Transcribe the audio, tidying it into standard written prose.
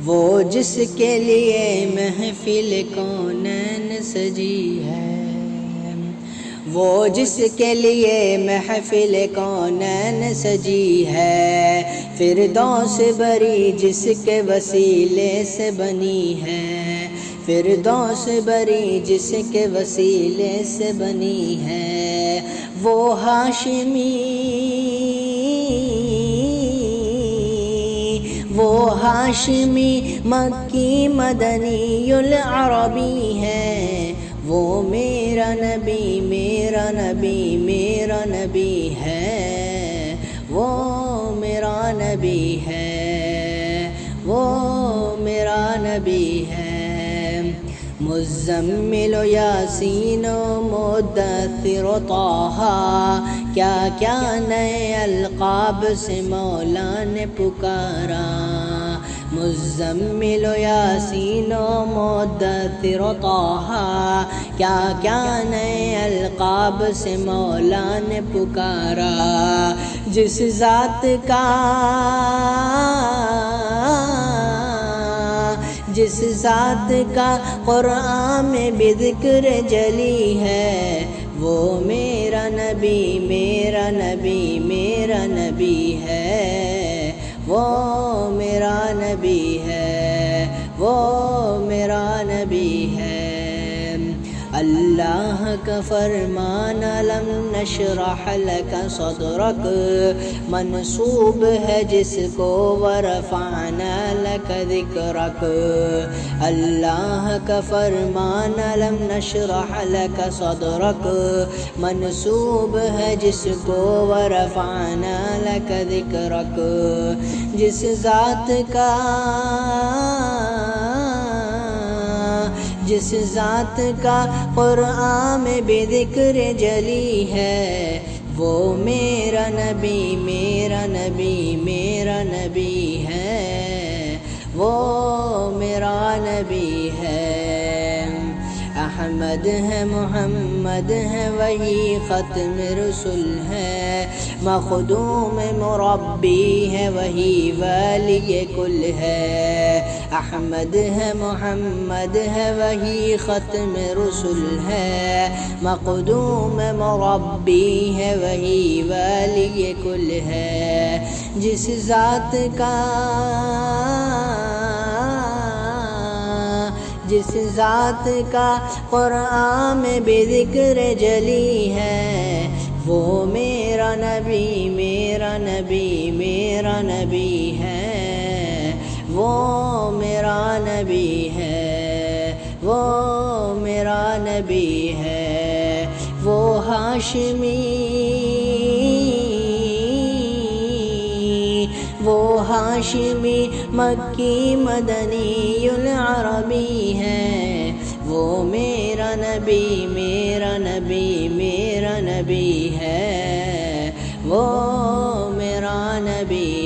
وہ جس کے لیے محفل کونین سجی ہے، وہ جس کے لیے محفل کونین سجی ہے، فردوس بری جس کے وسیلے سے بنی ہے، فردوس بری جس کے وسیلے سے بنی ہے، وہ ہاشمی مکی مدنی العربی ہے، وہ میرا نبی میرا نبی میرا نبی ہے، وہ میرا نبی ہے، وہ میرا نبی ہے۔ مزمل و یاسین و مدثر و طٰہٰ، کیا کیا نئے القاب سے مولا نے پکارا، مزمل و یاسین و مدثر و طٰہٰ، کیا کیا نئے القاب سے مولا نے پکارا، جس ذات کا قرآن میں بھی ذکر جلی ہے، وہ میرا نبی میرا نبی میرا نبی ہے، وہ میرا نبی ہے، وہ میرا نبی ہے۔ اللہ کا فرمان لم نشرح لک صدرک منسوب ہے جس کو ورفعنا لک ذکرک، اللہ کا فرمان لم نشرح لک صدرک منسوب ہے جس کو ورفعنا لک ذکرک، جس ذات کا قرآن میں بھی ذکر جلی ہے، وہ میرا نبی میرا نبی میرا نبی ہے، وہ میرا نبی ہے۔ احمد ہے محمد ہے وہی ختم رسول ہے، مخدوم مربی ہے وہی ولی کل ہے، احمد ہے محمد ہے وہی ختم رسول ہے، مخدوم مربی ہے وہی ولی کل ہے، جس ذات کا قرآن میں بھی ذکر جلی ہے، وہ میرا نبی میرا نبی میرا نبی ہے، وہ میرا نبی ہے، وہ میرا نبی ہے، وہ ہاشمی مکی مدنی العربی ہے، وہ میرا نبی میرا نبی میرا نبی ہے، وہ میرا نبی